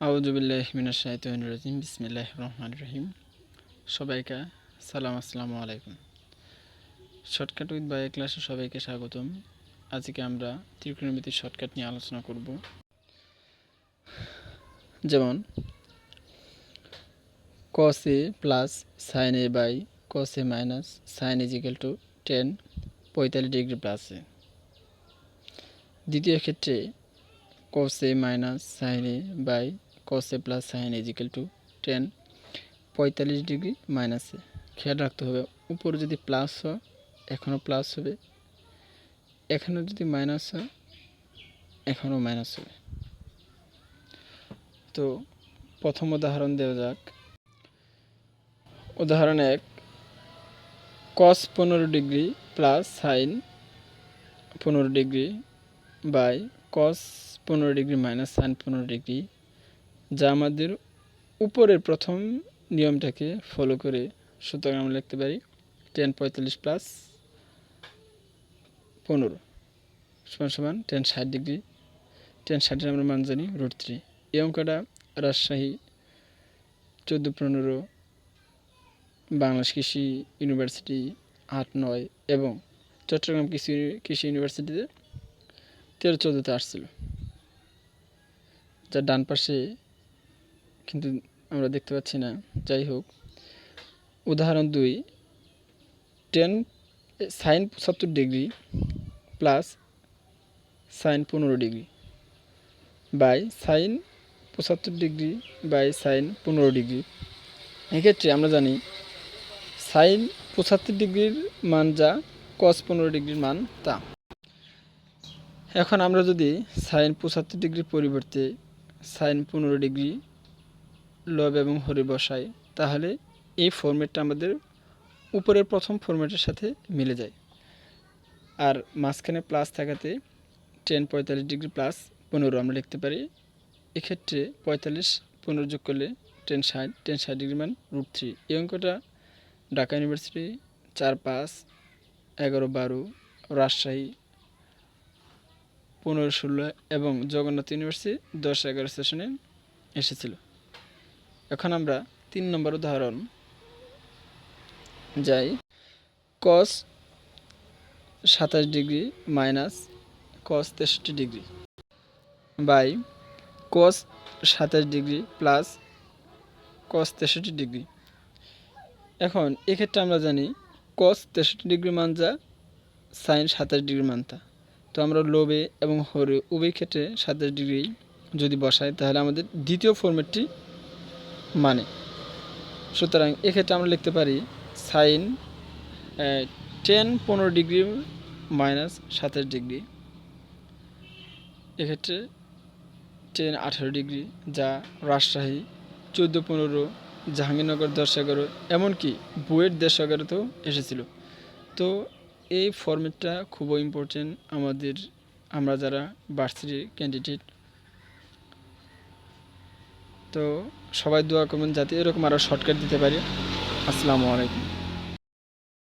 আউযুবিল্লাহি মিনাশ শাইতানির রাজিম বিসমিল্লাহির রহমানির রহিম। সবাইকে সালাম, আসসালামু আলাইকুম। শর্টকাট উইথ বাই ক্লাসে সবাইকে স্বাগতম। আজকে আমরা ত্রিকোণমিতির শর্টকাট নিয়ে আলোচনা করব। যেমন cos a plus sin a by cos a minus sin is equal to 10 45 degree প্লাসে। দ্বিতীয় ক্ষেত্রে cos a minus sin a by cos a plus sin is equal to 10 45 degree মাইনাসে। খেয়াল রাখতে হবে, উপরে যদি প্লাস হয় এখনও প্লাস হবে, এখানে যদি মাইনাস হয় এখনও মাইনাস হবে। তো প্রথম উদাহরণ দেওয়া যাক। উদাহরণ 1, cos 15 degree plus sine 15 degree by cos 15 degree minus sine 15 degree, যা আমাদের উপরের প্রথম নিয়মটাকে ফলো করে, সুতরাং আমরা লিখতে পারি 10 45 প্লাস 15 সমান 10 60 ডিগ্রি। 10 60 আমরা মান জানি √3। এই অঙ্কটা রাজশাহী 14-15 বাংলাদেশ কৃষি ইউনিভার্সিটি 8-9 এবং চট্টগ্রাম কৃষি ইউনিভার্সিটিতে 13-14তে আসছিল, যার ডান পাশে কিন্তু আমরা দেখতে পাচ্ছি না। যাই হোক, উদাহরণ 2, 10 sine 75 degree plus sine 15 degree by sine 75 degree by sine 15 degree. এক্ষেত্রে আমরা জানি সাইন 75 ডিগ্রির মান যা, cos 15 ডিগ্রির মান তা। এখন আমরা যদি সাইন 75 ডিগ্রির পরিবর্তে সাইন 15 ডিগ্রি লব এবং হরে বসাই, তাহলে এই ফরম্যাটটা আমাদের উপরের প্রথম ফরম্যাটের সাথে মিলে যায়। আর মাঝখানে প্লাস থাকাতে 10 45 ডিগ্রি প্লাস 15 আমরা লিখতে পারি। এক্ষেত্রে 45 15 যোগ করলে 10 60 ডিগ্রি মান √3। এই অঙ্কটা ঢাকা ইউনিভার্সিটি 4-5 11-12, রাজশাহী 15-16 এবং জগন্নাথ ইউনিভার্সিটি 10-11 সেশনে এসেছিল। এখন আমরা 3 নম্বর উদাহরণ যাই। cos 27 degree minus cos 63 degree by cos 27 degree plus cos 63 degree. এখন এক্ষেত্রে আমরা জানি cos 63 ডিগ্রি মান যা, সাইন 27 ডিগ্রি মান তা। তো আমরা লবে এবং হরে উভয় ক্ষেত্রে 27 ডিগ্রি যদি বসাই, তাহলে আমাদের দ্বিতীয় ফরম্যাটটি মানে। সুতরাং এক্ষেত্রে আমরা লিখতে পারি সাইন 10 15 ডিগ্রি মাইনাস 27 ডিগ্রি, এক্ষেত্রে 10 18 ডিগ্রি, যা রাজশাহী 14-15, জাহাঙ্গীরনগর 10-11, এমনকি বুয়েট 10-11তেও এসেছিল। তো এই ফরম্যাটটা খুবই ইম্পর্টেন্ট আমরা যারা ভার্সিটির ক্যান্ডিডেট। তো সবাই দোয়া করবেন যাতে এরকম আরও শর্টকাট দিতে পারি। আসসালামু আলাইকুম।